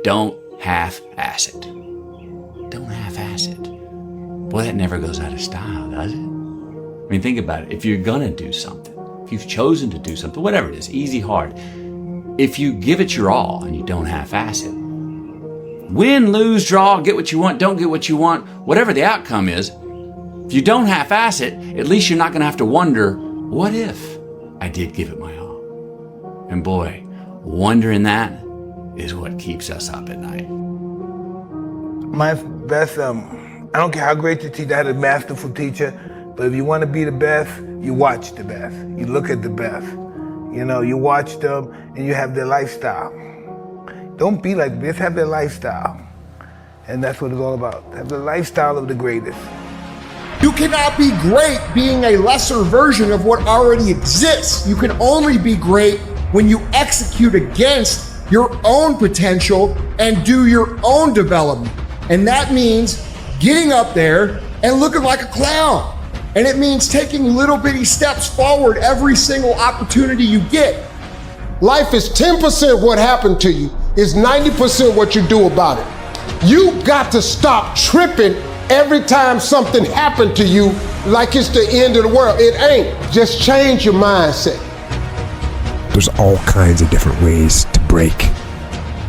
don't half-ass it. Don't half-ass it. Boy, that never goes out of style, does it? I mean, think about it. If you're gonna do something, if you've chosen to do something, whatever it is, easy, hard, if you give it your all and you don't half-ass it, win, lose, draw, get what you want, don't get what you want, whatever the outcome is, if you don't half-ass it, at least you're not gonna have to wonder, what if I did give it my all? And boy, wondering that is what keeps us up at night. My best, I don't care how great the teacher, I had a masterful teacher, but if you want to be the best, you watch the best. You look at the best. You know, you watch them and you have their lifestyle. Don't be like this, have their lifestyle. And that's what it's all about. Have the lifestyle of the greatest. You cannot be great being a lesser version of what already exists. You can only be great when you execute against your own potential and do your own development. And that means getting up there and looking like a clown. And it means taking little bitty steps forward every single opportunity you get. Life is 10% what happened to you, is 90% what you do about it. You got to stop tripping every time something happened to you like it's the end of the world. It ain't. Just change your mindset. There's all kinds of different ways to break.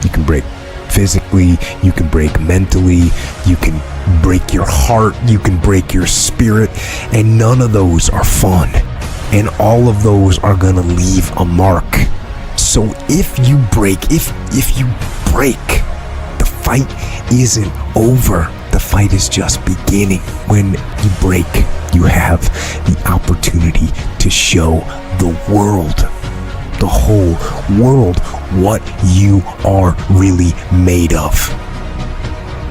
You can break physically, you can break mentally, you can break your heart, you can break your spirit, and none of those are fun. And all of those are gonna leave a mark. So if you break, the fight isn't over. The fight is just beginning. When you break, you have the opportunity to show the world, the whole world, what you are really made of.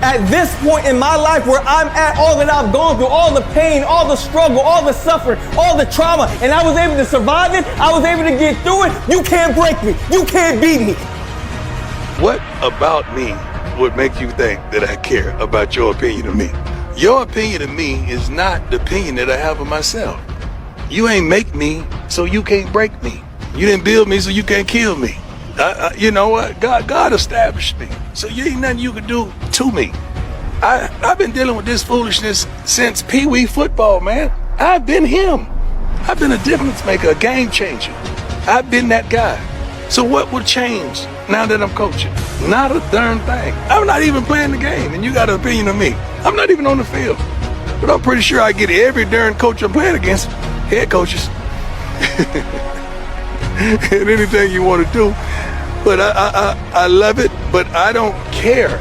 At this point in my life where I'm at, all that I've gone through, all the pain, all the struggle, all the suffering, all the trauma, and I was able to survive it, I was able to get through it, you can't break me, you can't beat me. What about me would make you think that I care about your opinion of me? Your opinion of me is not the opinion that I have of myself. You ain't make me, so you can't break me. You didn't build me, so you can't kill me. You know what? God established me, so you ain't nothing you can do to me. I've been dealing with this foolishness since Pee Wee football, man. I've been him. I've been a difference maker, a game changer. I've been that guy. So what would change now that I'm coaching? Not a darn thing. I'm not even playing the game, and you got an opinion of me. I'm not even on the field, but I'm pretty sure I get every darn coach I'm playing against, head coaches. And anything you want to do, but I love it, but I don't care.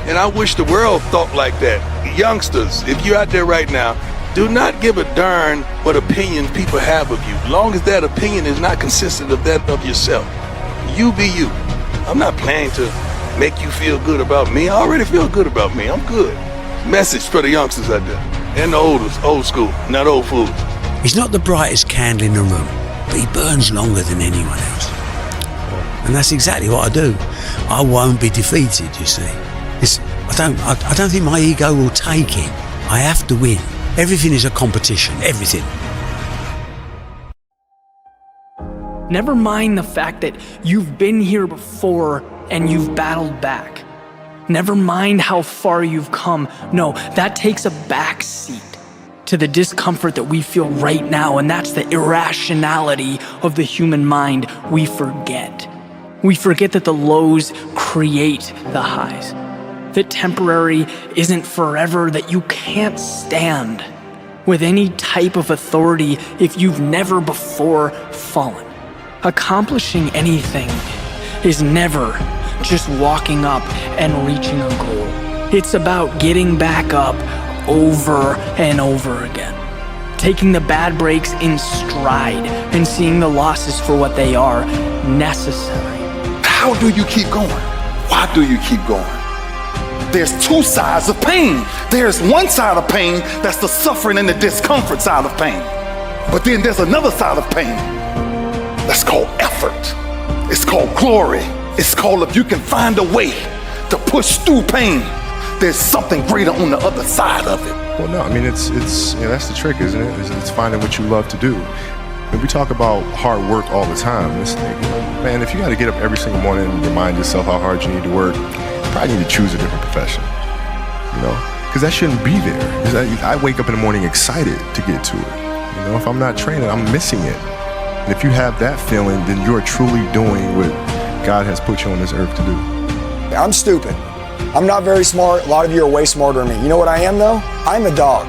And I wish the world thought like that. Youngsters, if you're out there right now, do not give a darn what opinions people have of you, long as that opinion is not consistent of that of yourself. You be you. I'm not planning to make you feel good about me. I already feel good about me. I'm good. Message for the youngsters out there, and the old school, not old fools. He's not the brightest candle in the room, but he burns longer than anyone else. And that's exactly what I do. I won't be defeated, you see. I don't think my ego will take it. I have to win. Everything is a competition, everything. Never mind the fact that you've been here before and you've battled back. Never mind how far you've come. No, that takes a back seat to the discomfort that we feel right now, and that's the irrationality of the human mind. We forget. We forget that the lows create the highs. That temporary isn't forever, that you can't stand with any type of authority if you've never before fallen. Accomplishing anything is never just walking up and reaching a goal. It's about getting back up over and over again. Taking the bad breaks in stride and seeing the losses for what they are, necessary. How do you keep going? Why do you keep going? There's two sides of pain. There's one side of pain that's the suffering and the discomfort side of pain. But then there's another side of pain that's called effort. It's called glory. It's called if you can find a way to push through pain, there's something greater on the other side of it. Well, no, I mean, it's that's the trick, isn't it? It's finding what you love to do. We talk about hard work all the time. It's like, man, if you got to get up every single morning and remind yourself how hard you need to work, you probably need to choose a different profession, you know? Because that shouldn't be there. I wake up in the morning excited to get to it. You know, if I'm not training, I'm missing it. And if you have that feeling, then you're truly doing what God has put you on this earth to do. I'm stupid. I'm not very smart. A lot of you are way smarter than me. You know what I am, though? I'm a dog.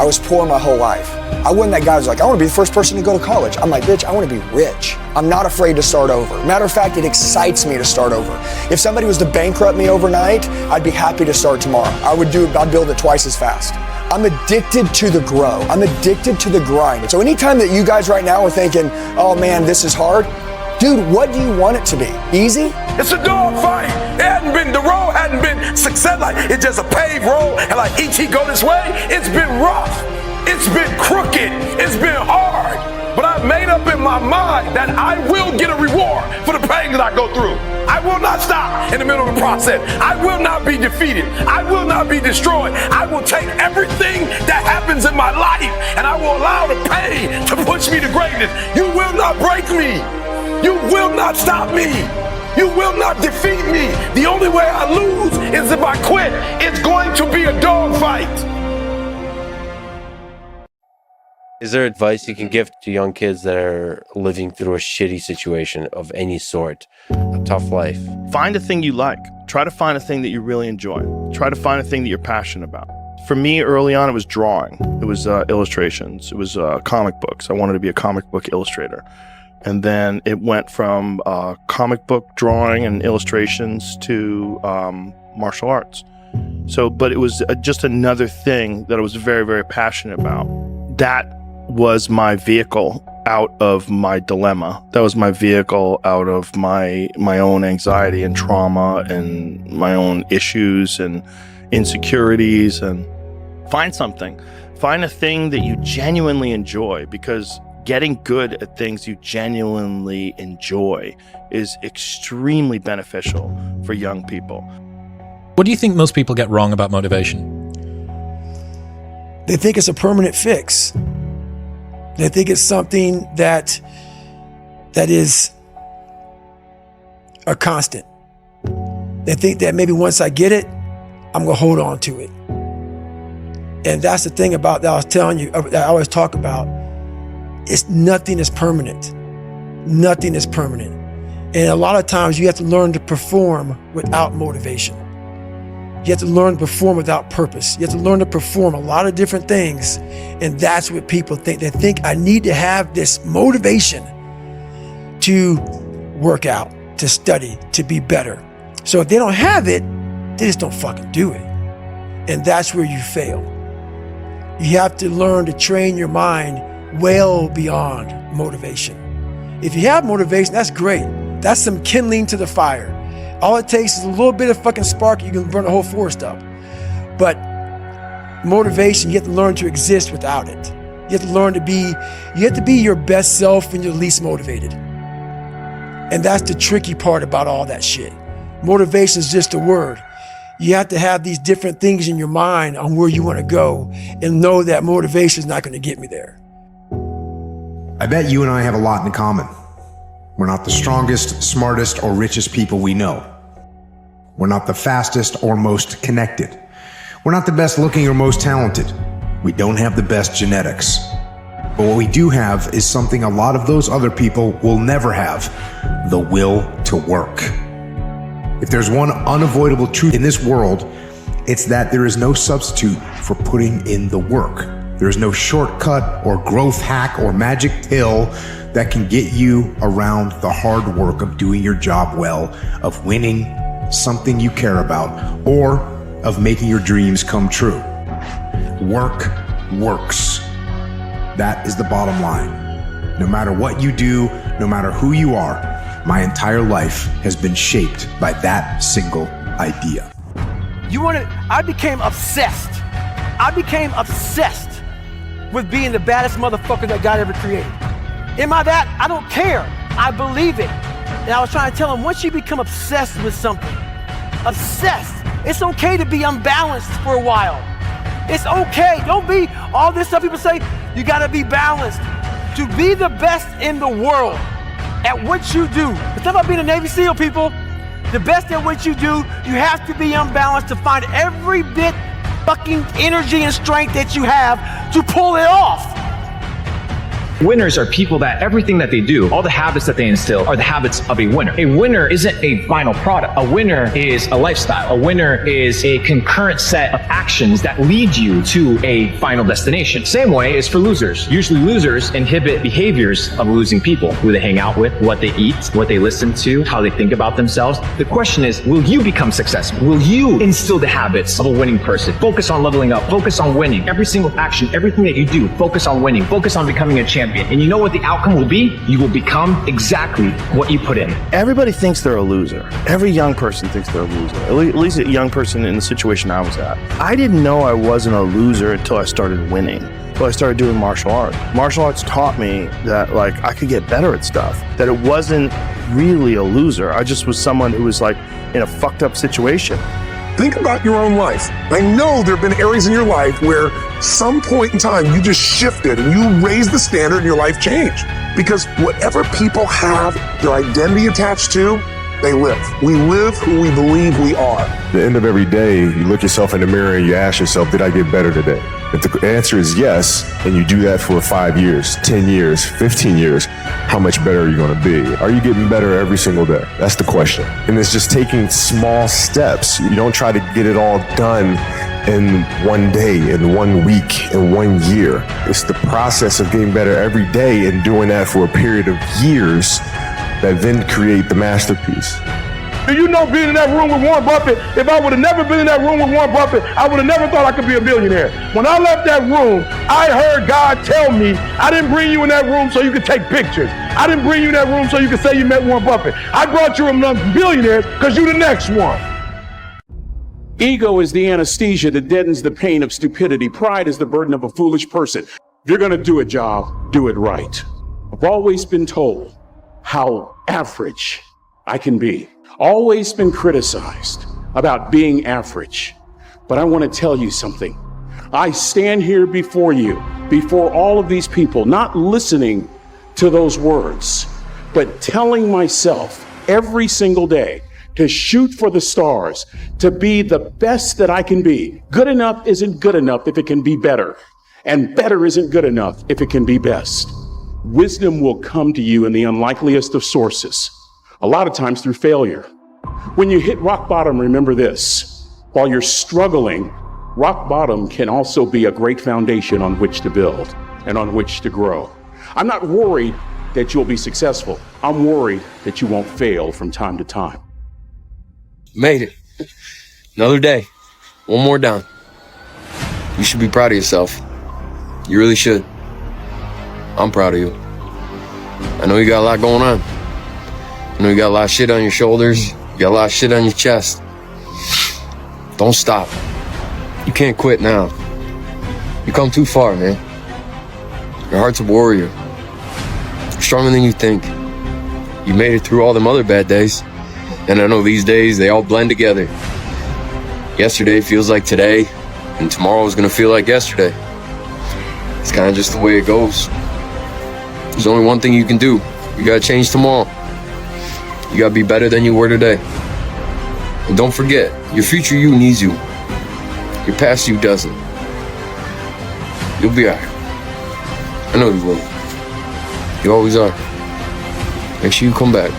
I was poor my whole life. I wasn't that guy who's like, I want to be the first person to go to college. I'm like, bitch, I want to be rich. I'm not afraid to start over. Matter of fact, it excites me to start over. If somebody was to bankrupt me overnight, I'd be happy to start tomorrow. I'd build it twice as fast. I'm addicted to the grow. I'm addicted to the grind. So anytime that you guys right now are thinking, oh man, this is hard, dude, what do you want it to be? Easy? It's a dog fight. The road hadn't been success. Like, it's just a paved road, and like each he go this way, it's been rough. It's been crooked. It's been hard. But I've made up in my mind that I will get a reward for the pain that I go through. I will not stop in the middle of the process. I will not be defeated. I will not be destroyed. I will take everything that happens in my life and I will allow the pain to push me to greatness. You will not break me. You will not stop me. You will not defeat me. The only way I lose is if I quit. It's going to be a dog fight. Is there advice you can give to young kids that are living through a shitty situation of any sort, a tough life? Find a thing you like. Try to find a thing that you really enjoy. Try to find a thing that you're passionate about. For me, early on, it was drawing. It was illustrations. It was comic books. I wanted to be a comic book illustrator. And then it went from comic book drawing and illustrations to martial arts. But it was just another thing that I was very, very passionate about. That was my vehicle out of my dilemma. That was my vehicle out of my own anxiety and trauma and my own issues and insecurities. And find something. Find a thing that you genuinely enjoy, because getting good at things you genuinely enjoy is extremely beneficial for young people. What do you think most people get wrong about motivation? They think it's a permanent fix. They think it's something that is a constant. They think that maybe once I get it, I'm gonna hold on to it. And that's the thing about that I was telling you, that I always talk about. Nothing is permanent. Nothing is permanent. And a lot of times you have to learn to perform without motivation. You have to learn to perform without purpose. You have to learn to perform a lot of different things. And that's what people think. They think I need to have this motivation to work out, to study, to be better. So if they don't have it, they just don't fucking do it. And that's where you fail. You have to learn to train your mind well beyond motivation. If you have motivation, that's great. That's some kindling to the fire. All it takes is a little bit of fucking spark, you can burn the whole forest up. But motivation, you have to learn to exist without it. You have to learn to be, you have to be your best self when you're least motivated. And that's the tricky part about all that shit. Motivation is just a word. You have to have these different things in your mind on where you want to go and know that motivation is not going to get me there. I bet you and I have a lot in common. We're not the strongest, smartest, or richest people we know. We're not the fastest or most connected. We're not the best looking or most talented. We don't have the best genetics. But what we do have is something a lot of those other people will never have: the will to work. If there's one unavoidable truth in this world, it's that there is no substitute for putting in the work. There is no shortcut or growth hack or magic pill that can get you around the hard work of doing your job well, of winning something you care about, or of making your dreams come true. Work works. That is the bottom line. No matter what you do, no matter who you are, my entire life has been shaped by that single idea. I became obsessed. I became obsessed with being the baddest motherfucker that God ever created. Am I that? I don't care. I believe it. And I was trying to tell him, once you become obsessed with something, obsessed, it's okay to be unbalanced for a while. It's okay. Don't be all this stuff people say, you gotta be balanced. to be the best in the world at what you do, it's not about being a Navy SEAL, people. The best at what you do, you have to be unbalanced to find every bit fucking energy and strength that you have to pull it off. Winners are people that everything that they do, all the habits that they instill are the habits of a winner. A winner isn't a final product. A winner is a lifestyle. A winner is a concurrent set of actions that lead you to a final destination. Same way is for losers. Usually losers inhibit behaviors of losing people, who they hang out with, what they eat, what they listen to, how they think about themselves. The question is, will you become successful? Will you instill the habits of a winning person? Focus on leveling up, focus on winning. Every single action, everything that you do, focus on winning, focus on becoming a champion. And you know what the outcome will be? You will become exactly what you put in. Everybody thinks they're a loser. Every young person thinks they're a loser. At least a young person in the situation I was at. I didn't know I wasn't a loser until I started winning. Until I started doing martial arts. Martial arts taught me that I could get better at stuff. That it wasn't really a loser. I just was someone who was in a fucked up situation. Think about your own life. I know there have been areas in your life where some point in time you just shifted and you raised the standard and your life changed. Because whatever people have their identity attached to, they live. We live who we believe we are. At the end of every day, you look yourself in the mirror and you ask yourself, did I get better today? If the answer is yes, and you do that for 5 years, 10 years, 15 years, how much better are you going to be? Are you getting better every single day? That's the question. And it's just taking small steps. You don't try to get it all done in one day, in 1 week, in 1 year. It's the process of getting better every day and doing that for a period of years that then create the masterpiece. Do you know, being in that room with Warren Buffett, if I would have never been in that room with Warren Buffett, I would have never thought I could be a billionaire. When I left that room, I heard God tell me, I didn't bring you in that room so you could take pictures. I didn't bring you in that room so you could say you met Warren Buffett. I brought you among billionaires because you're the next one. Ego is the anesthesia that deadens the pain of stupidity. Pride is the burden of a foolish person. If you're going to do a job, do it right. I've always been told how average I can be. Always been criticized about being average. But I want to tell you something. I stand here before you, before all of these people, not listening to those words, but telling myself every single day to shoot for the stars, to be the best that I can be. Good enough isn't good enough if it can be better, and better isn't good enough if it can be best. Wisdom will come to you in the unlikeliest of sources, a lot of times through failure. When you hit rock bottom, remember this. While you're struggling, rock bottom can also be a great foundation on which to build and on which to grow. I'm not worried that you'll be successful. I'm worried that you won't fail from time to time. Made it. Another day. One more down. You should be proud of yourself. You really should. I'm proud of you. I know you got a lot going on. I know you got a lot of shit on your shoulders. You got a lot of shit on your chest. Don't stop. You can't quit now. You come too far, man. Your heart's a warrior. You're stronger than you think. You made it through all them other bad days. And I know these days, they all blend together. Yesterday feels like today, and tomorrow is gonna feel like yesterday. It's kind of just the way it goes. There's only one thing you can do. You gotta change tomorrow. You gotta be better than you were today. And don't forget, your future you needs you. Your past you doesn't. You'll be alright. I know you will. You always are. Make sure you come back.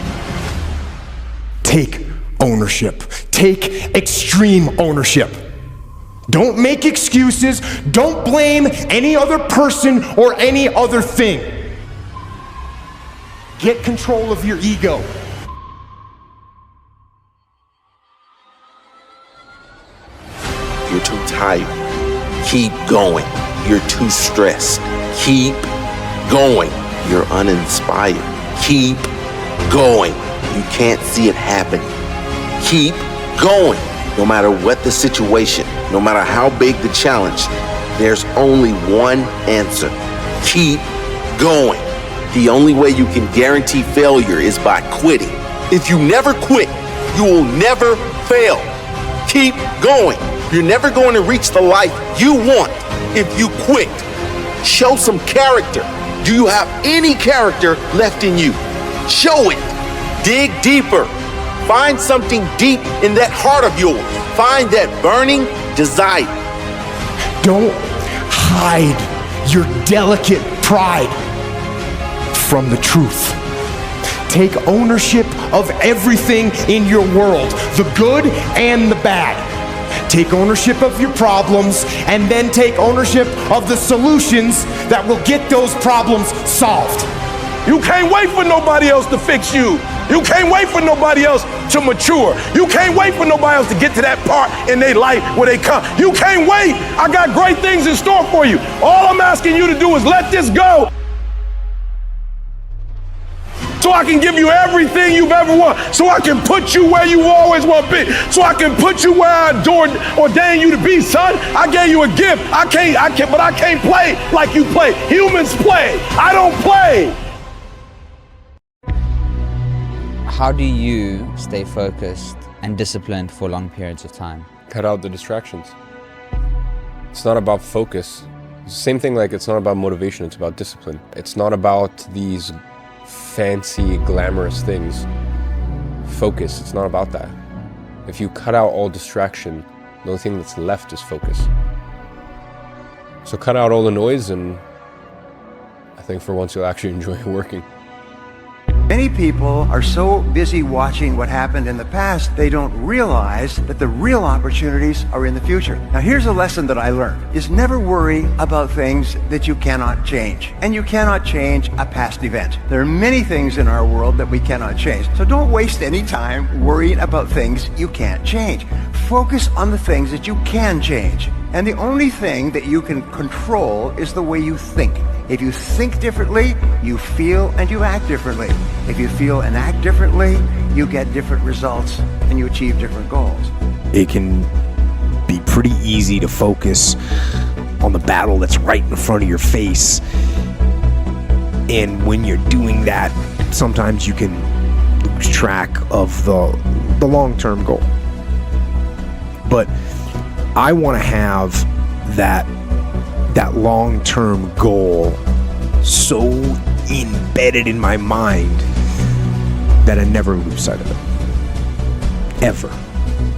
Take ownership. Take extreme ownership. Don't make excuses. Don't blame any other person or any other thing. Get control of your ego. You're too tired. Keep going. You're too stressed. Keep going. You're uninspired. Keep going. You can't see it happening. Keep going. No matter what the situation, no matter how big the challenge, there's only one answer. Keep going. The only way you can guarantee failure is by quitting. If you never quit, you will never fail. Keep going. You're never going to reach the life you want if you quit. Show some character. Do you have any character left in you? Show it. Dig deeper. Find something deep in that heart of yours. Find that burning desire. Don't hide your delicate pride from the truth. Take ownership of everything in your world, the good and the bad. Take ownership of your problems and then take ownership of the solutions that will get those problems solved. You can't wait for nobody else to fix you. You can't wait for nobody else to mature. You can't wait for nobody else to get to that part in their life where they come. You can't wait. I got great things in store for you. All I'm asking you to do is let this go, so I can give you everything you've ever wanted, so I can put you where you always want to be, so I can put you where I ordained you to be, son. I gave you a gift. I can't play like you play. Humans play. I don't play. How do you stay focused and disciplined for long periods of time? Cut out the distractions. It's not about focus. It's the same thing, like it's not about motivation, it's about discipline. It's not about these fancy, glamorous things. Focus, it's not about that. If you cut out all distraction, the only thing that's left is focus. So cut out all the noise, and I think for once you'll actually enjoy working. Many people are so busy watching what happened in the past, they don't realize that the real opportunities are in the future. Now, here's a lesson that I learned, is never worry about things that you cannot change. And you cannot change a past event. There are many things in our world that we cannot change. So don't waste any time worrying about things you can't change. Focus on the things that you can change. And the only thing that you can control is the way you think. If you think differently, you feel and you act differently. If you feel and act differently, you get different results and you achieve different goals. It can be pretty easy to focus on the battle that's right in front of your face. And when you're doing that, sometimes you can lose track of the long-term goal. But I want to have that long-term goal so embedded in my mind that I never lose sight of it, ever.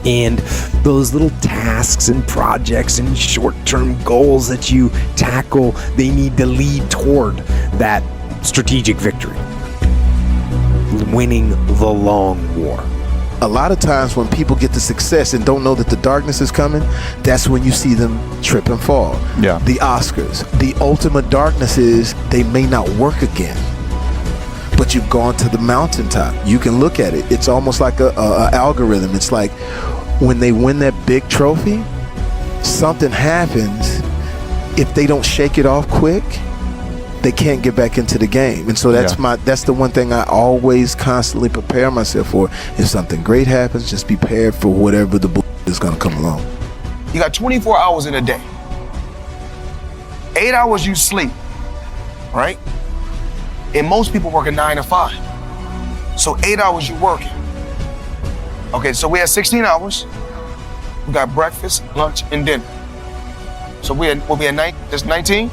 And those little tasks and projects and short-term goals that you tackle, they need to lead toward that strategic victory, winning the long war. A lot of times when people get to success and don't know that the darkness is coming, that's when you see them trip and fall. Yeah. The Oscars, the ultimate darkness is they may not work again, but you've gone to the mountaintop. You can look at it. It's almost like a algorithm. It's like when they win that big trophy, something happens. If they don't shake it off quick, they can't get back into the game. And so that's the one thing I always constantly prepare myself for. If something great happens, just be prepared for whatever the is gonna come along. You got 24 hours in a day. 8 hours you sleep, right? And most people work a 9 to 5. So 8 hours you working. Okay, so we had 16 hours. We got breakfast, lunch, and dinner. So we'll be at night, that's 19.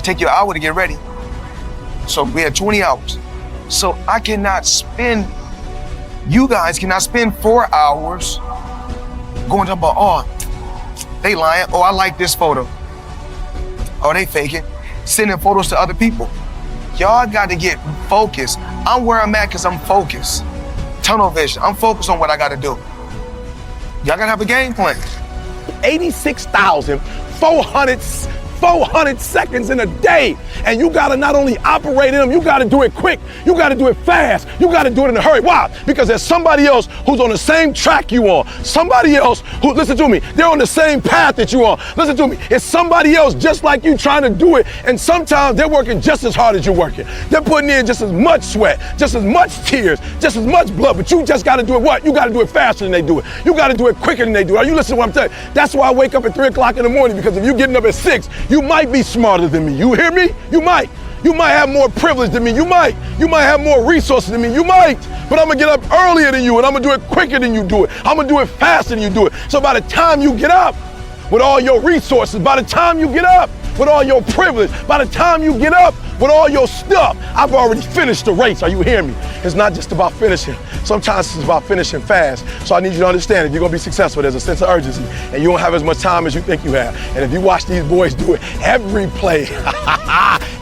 Take you an hour to get ready. So we had 20 hours. So I cannot spend, you guys cannot spend 4 hours going to about, oh, they lying. Oh, I like this photo. Oh, they faking. Sending photos to other people. Y'all got to get focused. I'm where I'm at because I'm focused. Tunnel vision. I'm focused on what I got to do. Y'all got to have a game plan. 86,400 seconds in a day, and you gotta not only operate in them, you gotta do it quick, you gotta do it fast, you gotta do it in a hurry. Why? Because there's somebody else who's on the same track you on, somebody else who, listen to me, they're on the same path that you on. Listen to me, it's somebody else just like you trying to do it, and sometimes they're working just as hard as you're working. They're putting in just as much sweat, just as much tears, just as much blood, but you just gotta do it what? You gotta do it faster than they do it. You gotta do it quicker than they do it. Are you listening to what I'm telling you? That's why I wake up at 3 o'clock in the morning, because if you're getting up at 6, you might be smarter than me. You hear me? You might. You might have more privilege than me. You might. You might have more resources than me. You might. But I'm gonna get up earlier than you, and I'm gonna do it quicker than you do it. I'm gonna do it faster than you do it. So by the time you get up with all your resources, by the time you get up with all your privilege. By the time you get up with all your stuff, I've already finished the race. Are you hearing me? It's not just about finishing. Sometimes it's about finishing fast. So I need you to understand, if you're gonna be successful, there's a sense of urgency, and you don't have as much time as you think you have. And if you watch these boys do it, every play,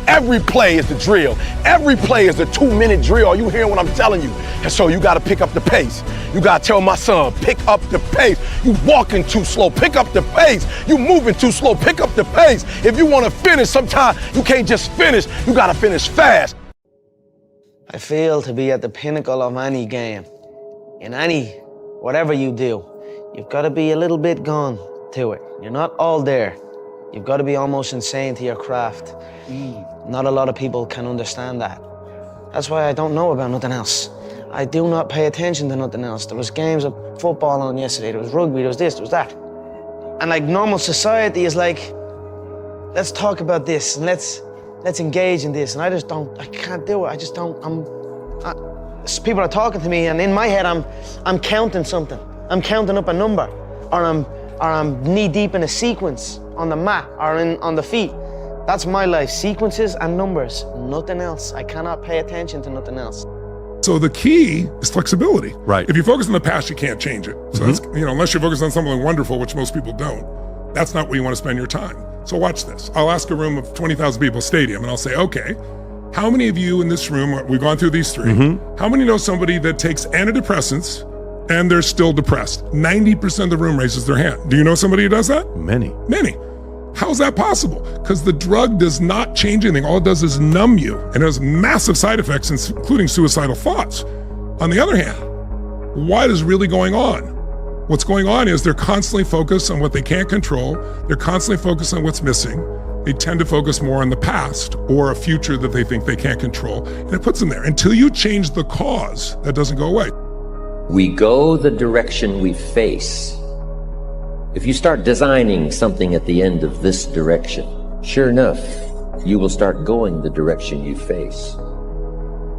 every play is the drill. Every play is the 2-minute drill. Are you hearing what I'm telling you? And so you gotta pick up the pace. You gotta tell my son, pick up the pace. You walking too slow, pick up the pace. You moving too slow, pick up the pace. If you wanna finish, sometimes you can't just finish, you gotta finish fast. I feel to be at the pinnacle of any game, in whatever you do, you've got to be a little bit gone to it. You're not all there. You've got to be almost insane to your craft. Not a lot of people can understand that. That's why I don't know about nothing else. I do not pay attention to nothing else. There was games of football on yesterday, there was rugby, there was this, there was that. And like normal society is like, let's talk about this and let's engage in this, and I can't do it. I just don't, people are talking to me, and in my head, I'm counting something. I'm counting up a number, or I'm knee deep in a sequence on the mat, or on the feet. That's my life, sequences and numbers, nothing else. I cannot pay attention to nothing else. So the key is flexibility. Right. If you focus on the past, you can't change it. So that's, unless you're focused on something wonderful, which most people don't, that's not where you want to spend your time. So watch this. I'll ask a room of 20,000 people, stadium, and I'll say, okay, how many of you in this room, we've gone through these three, how many know somebody that takes antidepressants and they're still depressed? 90% of the room raises their hand. Do you know somebody who does that? Many. How's that possible? Because the drug does not change anything. All it does is numb you, and it has massive side effects, including suicidal thoughts. On the other hand, what is really going on? What's going on is they're constantly focused on what they can't control. They're constantly focused on what's missing. They tend to focus more on the past or a future that they think they can't control, and it puts them there. Until you change the cause, that doesn't go away. We go the direction we face. If you start designing something at the end of this direction, sure enough, you will start going the direction you face.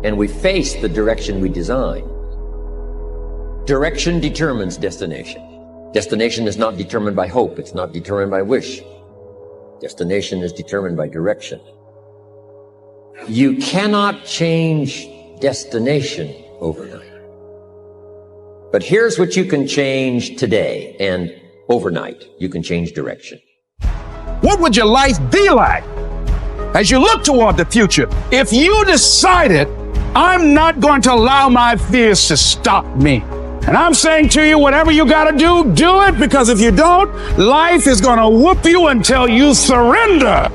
And we face the direction we design. Direction determines destination. Destination is not determined by hope. It's not determined by wish. Destination is determined by direction. You cannot change destination overnight. But here's what you can change today, and overnight, you can change direction. What would your life be like as you look toward the future if you decided, I'm not going to allow my fears to stop me? And I'm saying to you, whatever you gotta do, do it, because if you don't, life is gonna whoop you until you surrender.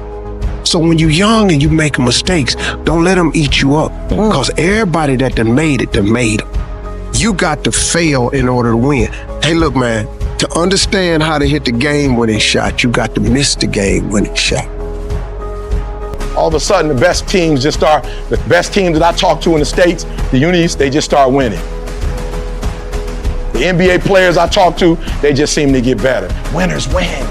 So when you're young and you make mistakes, don't let them eat you up. Because everybody that done made it, done made it. You got to fail in order to win. Hey, look, man, to understand how to hit the game-winning shot, you got to miss the game-winning shot. All of a sudden, the best teams that I talk to in the States, the unis, they just start winning. The NBA players I talk to, they just seem to get better. Winners win.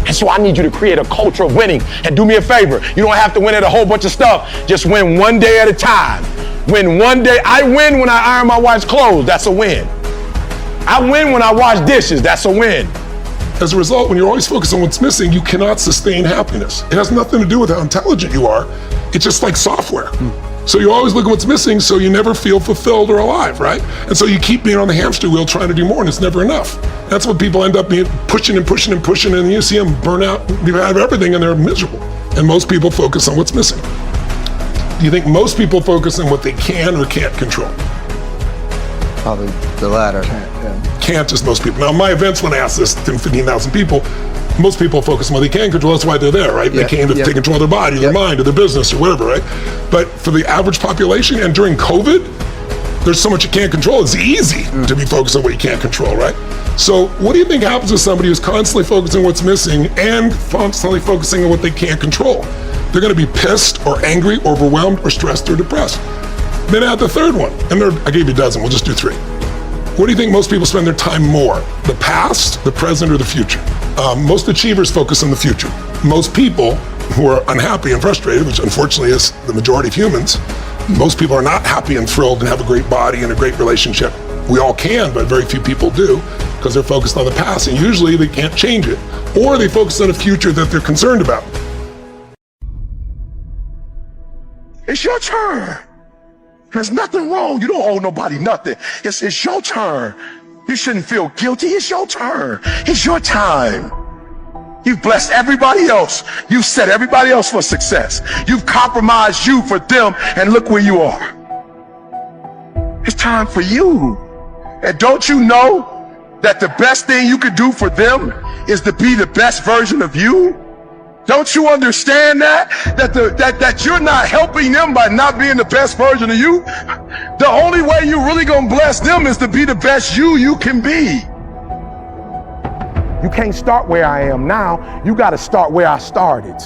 And so I need you to create a culture of winning. And do me a favor, you don't have to win at a whole bunch of stuff. Just win one day at a time. Win one day. I win when I iron my wife's clothes. That's a win. I win when I wash dishes. That's a win. As a result, when you're always focused on what's missing, you cannot sustain happiness. It has nothing to do with how intelligent you are. It's just like software. So you always look at what's missing, so you never feel fulfilled or alive, right? And so you keep being on the hamster wheel trying to do more, and it's never enough. That's what people end up being, pushing and pushing and pushing, and you see them burn out, they have everything, and they're miserable. And most people focus on what's missing. Do you think most people focus on what they can or can't control? Probably the latter. Can't is most people. Now, in my events, when I ask this to 15,000 people, most people focus on what they can control. That's why they're there, right? They can't take control of their body, their mind, or their business, or whatever, right? But for the average population, and during COVID, there's so much you can't control. It's easy to be focused on what you can't control, right? So what do you think happens to somebody who's constantly focusing on what's missing and constantly focusing on what they can't control? They're gonna be pissed or angry, overwhelmed, or stressed or depressed. Then add the third one, and I gave you a dozen, we'll just do three. What do you think most people spend their time more? The past, the present, or the future? Most achievers focus on the future. Most people who are unhappy and frustrated, which unfortunately is the majority of humans, most people are not happy and thrilled and have a great body and a great relationship. We all can, but very few people do, because they're focused on the past, and usually they can't change it. Or they focus on a future that they're concerned about. It's your turn. There's nothing wrong. You don't owe nobody nothing. It's your turn. You shouldn't feel guilty. It's your turn. It's your time. You've blessed everybody else. You've set everybody else for success. You've compromised you for them, and look where you are. It's time for you. And don't you know that the best thing you could do for them is to be the best version of you? Don't you understand that? That you're not helping them by not being the best version of you? The only way you're really gonna bless them is to be the best you can be. You can't start where I am now. You gotta start where I started.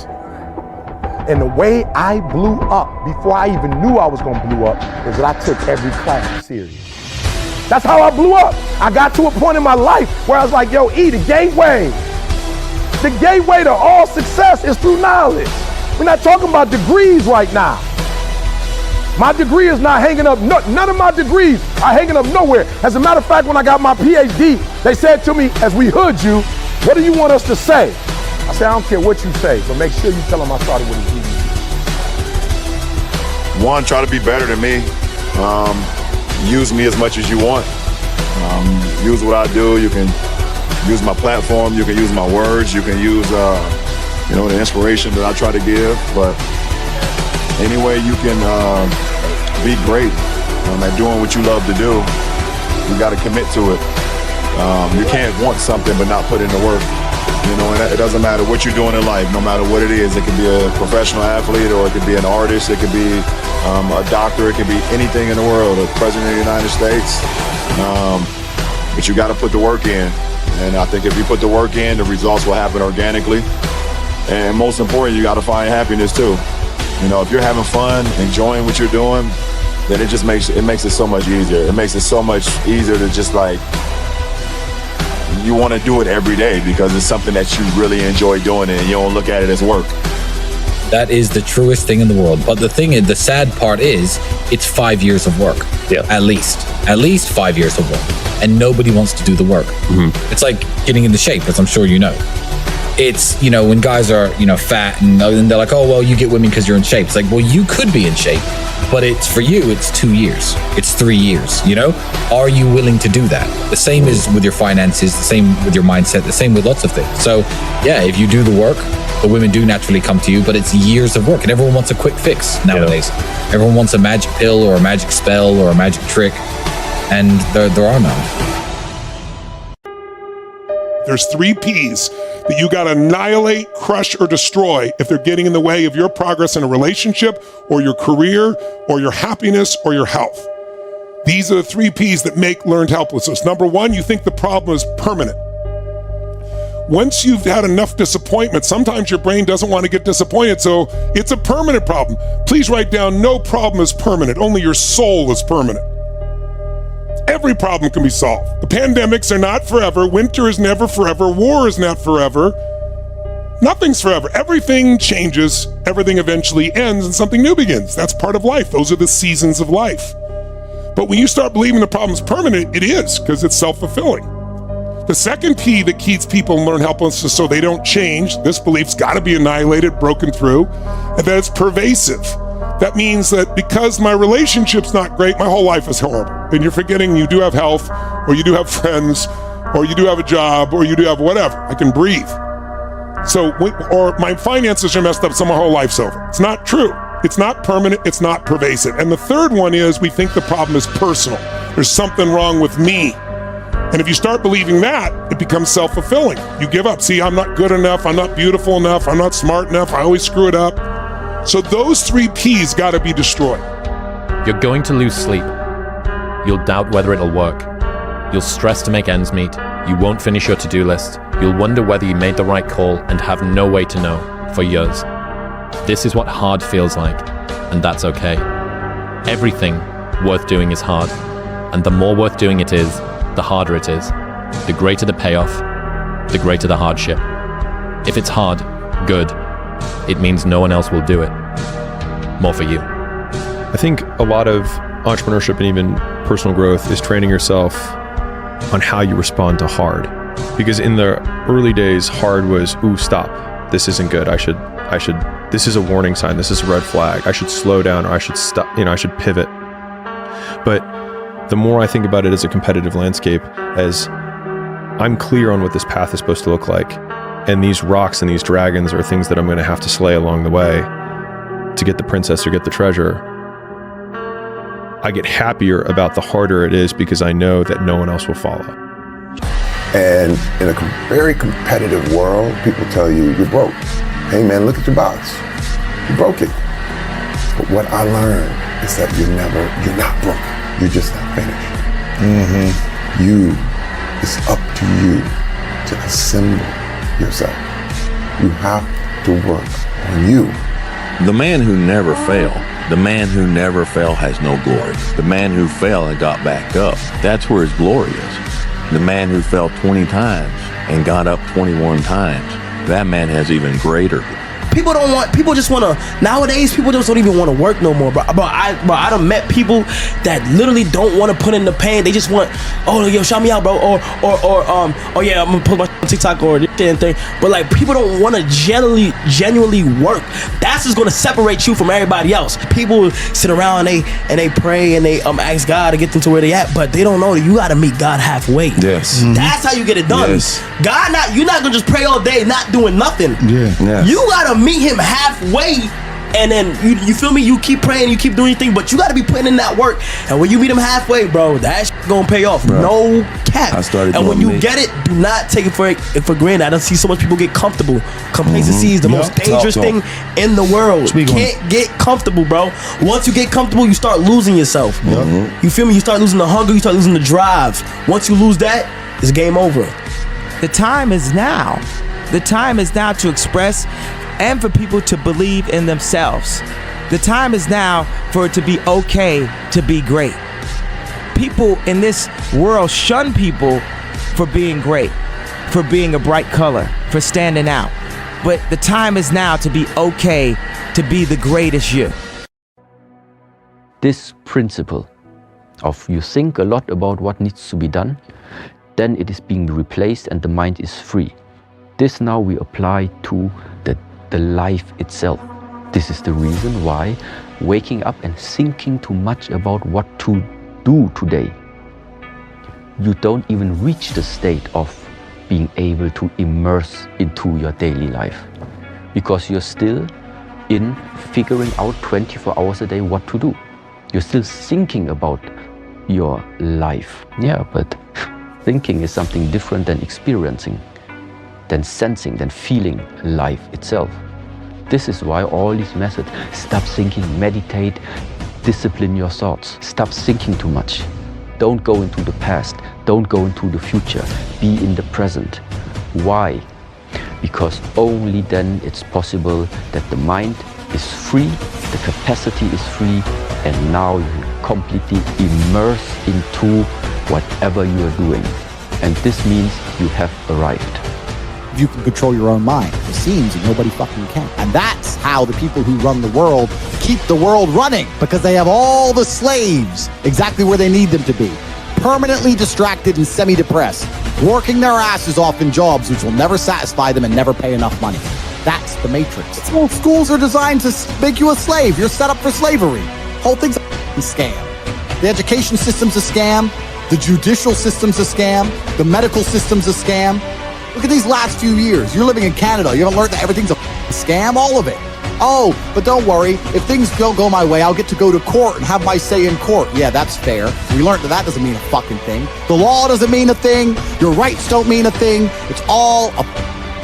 And the way I blew up, before I even knew I was gonna blow up, is that I took every class serious. That's how I blew up. I got to a point in my life where I was like, yo, the gateway to all success is through knowledge. We're not talking about degrees right now. My degree is not hanging up, none of my degrees are hanging up nowhere. As a matter of fact, when I got my PhD, they said to me, as we hood you, what do you want us to say? I said, I don't care what you say, but make sure you tell them I started with a G. One, try to be better than me. Use me as much as you want. Use what I do. You can use my platform. You can use my words. You can use, the inspiration that I try to give. But any way you can be great at doing what you love to do, you got to commit to it. You can't want something but not put in the work. And it doesn't matter what you're doing in life, no matter what it is. It could be a professional athlete, or it could be an artist. It could be a doctor. It could be anything in the world, a president of the United States. But you got to put the work in. And I think if you put the work in, the results will happen organically. And most important, you got to find happiness too. If you're having fun, enjoying what you're doing, then it makes it so much easier. It makes it so much easier to just you want to do it every day because it's something that you really enjoy doing, and you don't look at it as work. That is the truest thing in the world. But the thing is, the sad part is, it's 5 years of work. Yeah. At least 5 years of work. And nobody wants to do the work. Mm-hmm. It's like getting into shape, as I'm sure you know. It's, when guys are, fat and they're like, oh, well, you get women because you're in shape. It's like, well, you could be in shape, but it's for you, it's 2 years. It's 3 years, Are you willing to do that? The same is with your finances, the same with your mindset, the same with lots of things. So yeah, if you do the work, the women do naturally come to you, but it's years of work, and everyone wants a quick fix nowadays. Yeah. Everyone wants a magic pill or a magic spell or a magic trick, and there are none. There's 3 P's that you got to annihilate, crush, or destroy if they're getting in the way of your progress in a relationship or your career or your happiness or your health. These are the 3 P's that make learned helplessness. Number 1, you think the problem is permanent. Once you've had enough disappointment, sometimes your brain doesn't want to get disappointed, so it's a permanent problem. Please write down, no problem is permanent, only your soul is permanent. Every problem can be solved. The pandemics are not forever. Winter is never forever. War is not forever. Nothing's forever. Everything changes. Everything eventually ends and something new begins. That's part of life. Those are the seasons of life. But when you start believing the problem's permanent, it is, because it's self-fulfilling. The second P that keeps people in learned helplessness so they don't change, this belief's got to be annihilated, broken through, and that it's pervasive. That means that because my relationship's not great, my whole life is horrible. And you're forgetting you do have health, or you do have friends, or you do have a job, or you do have whatever. I can breathe. Or my finances are messed up, so my whole life's over. It's not true. It's not permanent. It's not pervasive. And the third one is we think the problem is personal. There's something wrong with me. And if you start believing that, it becomes self-fulfilling. You give up. See, I'm not good enough. I'm not beautiful enough. I'm not smart enough. I always screw it up. So those 3 P's got to be destroyed. You're going to lose sleep. You'll doubt whether it'll work. You'll stress to make ends meet. You won't finish your to-do list. You'll wonder whether you made the right call and have no way to know for years. This is what hard feels like, and that's okay. Everything worth doing is hard, and the more worth doing it is, the harder it is. The greater the payoff, the greater the hardship. If it's hard, good. It means no one else will do it. More for you. I think a lot of entrepreneurship and even personal growth is training yourself on how you respond to hard. Because in the early days, hard was, ooh, stop. This isn't good. I should this is a warning sign, this is a red flag, I should slow down, or I should stop, I should pivot. But the more I think about it as a competitive landscape, as I'm clear on what this path is supposed to look like, and these rocks and these dragons are things that I'm going to have to slay along the way to get the princess or get the treasure, I get happier about the harder it is because I know that no one else will follow. And in a very competitive world, people tell you, you're broke. Hey man, look at your box. You broke it. But what I learned is that you're not broke. You're just not finished. It's up to you to assemble yourself. You have to work on you. The man who never failed, the man who never fell has no glory. The man who fell and got back up, that's where his glory is. The man who fell 20 times and got up 21 times, that man has even greater. People just want to, nowadays, people just don't even want to work no more, bro. I done met people that literally don't want to put in the pain. They just want, oh, yo, shout me out, bro. Or oh yeah, I'm going to put my on TikTok or this and thing. But like, people don't want to genuinely work. That's just going to separate you from everybody else. People sit around and they pray and they ask God to get them to where they at, but they don't know that you got to meet God halfway. Yes. That's how you get it done. Yes. You're not going to just pray all day not doing nothing. Yeah. You got to meet him halfway, and then you feel me, you keep praying, you keep doing your thing, but you got to be putting in that work. And when you meet him halfway, bro, that shit gonna pay off, bro. No cap. And when you get it, do not take it for granted. I don't see so much people get comfortable. Complacency is the most dangerous thing in the world. You can't get comfortable, bro. Once you get comfortable, you start losing yourself. You feel me? You start losing the hunger, you start losing the drive. Once you lose that, it's game over. The time is now. The time is now to express and for people to believe in themselves. The time is now for it to be okay to be great. People in this world shun people for being great, for being a bright color, for standing out. But the time is now to be okay to be the greatest you. This principle of you think a lot about what needs to be done, then it is being replaced and the mind is free. This now we apply to the life itself. This is the reason why waking up and thinking too much about what to do today, you don't even reach the state of being able to immerse into your daily life, because you're still in figuring out 24 hours a day what to do. You're still thinking about your life. Yeah, but thinking is something different than experiencing, than sensing, than feeling life itself. This is why all these methods, stop thinking, meditate, discipline your thoughts, stop thinking too much. Don't go into the past, don't go into the future, be in the present. Why? Because only then it's possible that the mind is free, the capacity is free, and now you completely immerse into whatever you are doing. And this means you have arrived. You can control your own mind. It seems that nobody fucking can. And that's how the people who run the world keep the world running, because they have all the slaves exactly where they need them to be. Permanently distracted and semi-depressed, working their asses off in jobs which will never satisfy them and never pay enough money. That's the matrix. Well, schools are designed to make you a slave. You're set up for slavery. Whole thing's a scam. The education system's a scam. The judicial system's a scam. The medical system's a scam. Look at these last few years. You're living in Canada. You haven't learned that everything's a scam? All of it. Oh, but don't worry. If things don't go my way, I'll get to go to court and have my say in court. Yeah, that's fair. We learned that doesn't mean a fucking thing. The law doesn't mean a thing. Your rights don't mean a thing. It's all a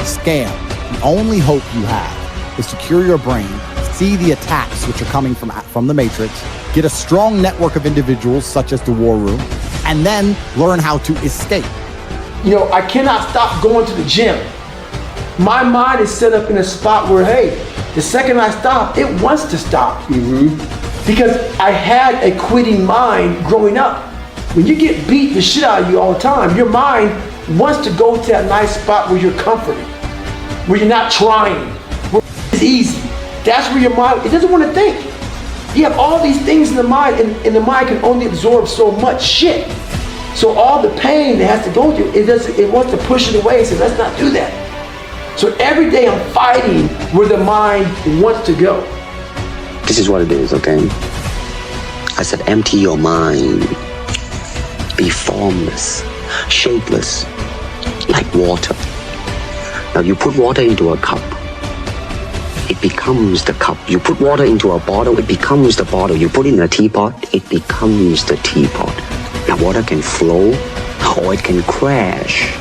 scam. The only hope you have is to cure your brain, see the attacks which are coming from the Matrix, get a strong network of individuals such as the War Room, and then learn how to escape. You know, I cannot stop going to the gym. My mind is set up in a spot where, hey, the second I stop, it wants to stop. Because I had a quitting mind growing up. When you get beat the shit out of you all the time, your mind wants to go to that nice spot where you're comforted, where you're not trying, where it's easy. That's where your mind, it doesn't want to think. You have all these things in the mind, and the mind can only absorb so much shit. So all the pain it has to go through, it wants to push it away and say, let's not do that. So every day I'm fighting where the mind wants to go. This is what it is, okay? I said, empty your mind. Be formless, shapeless, like water. Now you put water into a cup, it becomes the cup. You put water into a bottle, it becomes the bottle. You put it in a teapot, it becomes the teapot. Now water can flow or it can crash.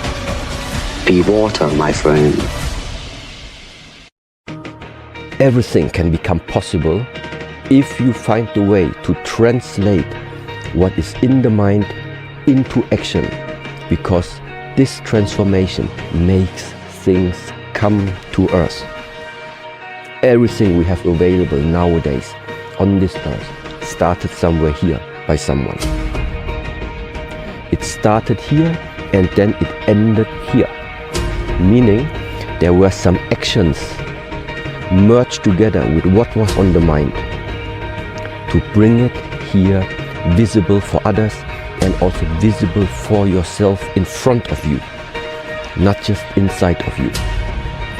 Be water, my friend. Everything can become possible if you find the way to translate what is in the mind into action, because this transformation makes things come to us. Everything we have available nowadays on this earth started somewhere here by someone. It started here and then it ended here, meaning there were some actions merged together with what was on the mind to bring it here, visible for others and also visible for yourself in front of you, not just inside of you.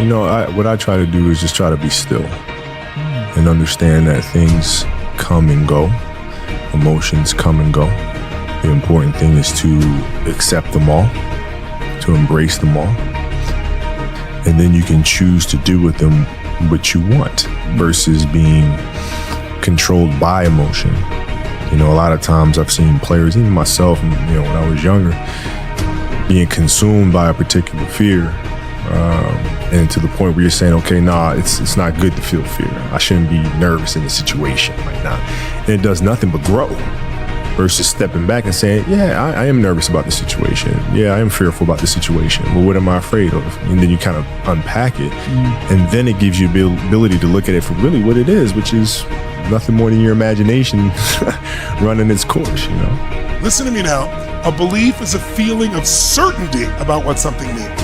You know, what I try to do is just try to be still and understand that things come and go, emotions come and go. The important thing is to accept them all, to embrace them all, and then you can choose to do with them what you want versus being controlled by emotion. You know, a lot of times I've seen players, even myself, you know, when I was younger, being consumed by a particular fear, and to the point where you're saying, okay, nah, it's not good to feel fear. I shouldn't be nervous in the situation right now. And it does nothing but grow versus stepping back and saying, yeah, I am nervous about the situation. Yeah, I am fearful about the situation. But what am I afraid of? And then you kind of unpack it. And then it gives you the ability to look at it for really what it is, which is nothing more than your imagination running its course, you know? Listen to me now. A belief is a feeling of certainty about what something means.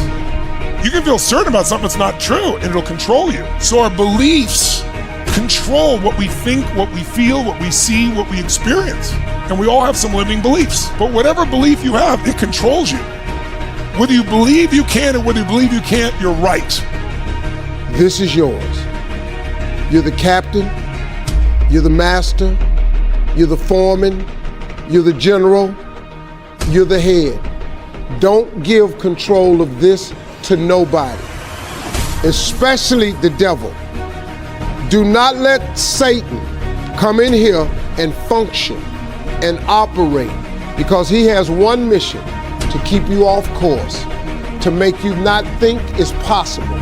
You can feel certain about something that's not true, and it'll control you. So our beliefs control what we think, what we feel, what we see, what we experience. And we all have some limiting beliefs. But whatever belief you have, it controls you. Whether you believe you can or whether you believe you can't, you're right. This is yours. You're the captain, you're the master, you're the foreman, you're the general, you're the head. Don't give control of this to nobody, especially the devil. Do not let Satan come in here and function and operate, because he has one mission: to keep you off course, to make you not think it's possible,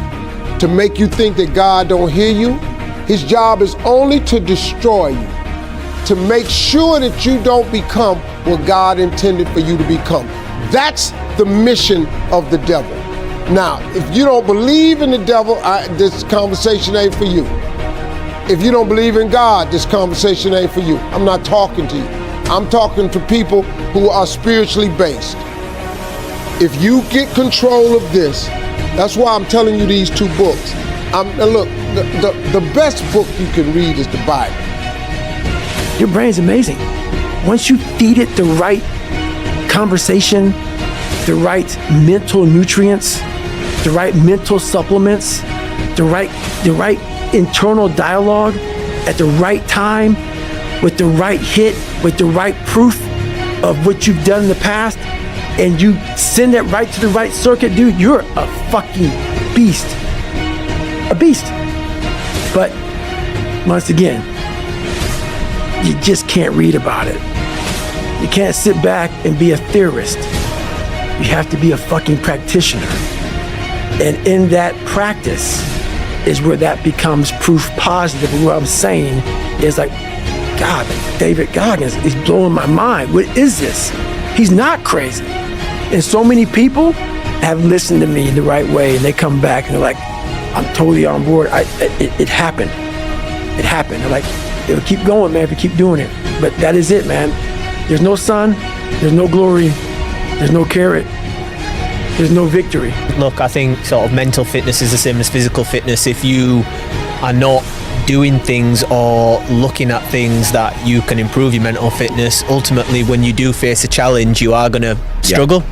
to make you think that God don't hear you. His job is only to destroy you, to make sure that you don't become what God intended for you to become. That's the mission of the devil. Now, if you don't believe in the devil, this conversation ain't for you. If you don't believe in God, this conversation ain't for you. I'm not talking to you. I'm talking to people who are spiritually based. If you get control of this, that's why I'm telling you these two books. Look, the best book you can read is the Bible. Your brain's amazing. Once you feed it the right conversation, the right mental nutrients, the right mental supplements, the right internal dialogue at the right time, with the right hit, with the right proof of what you've done in the past, and you send that right to the right circuit, dude, you're a fucking beast. A beast. But once again, you just can't read about it. You can't sit back and be a theorist. You have to be a fucking practitioner. And in that practice is where that becomes proof positive. And what I'm saying is like, God, David Goggins is blowing my mind. What is this? He's not crazy. And so many people have listened to me in the right way, and they come back and they're like, I'm totally on board. It happened. It happened. They're like, it'll keep going, man, if you keep doing it. But that is it, man. There's no sun, there's no glory, there's no carrot, there's no victory. Look, I think sort of mental fitness is the same as physical fitness. If you are not doing things or looking at things that you can improve your mental fitness, ultimately when you do face a challenge, you are going to struggle.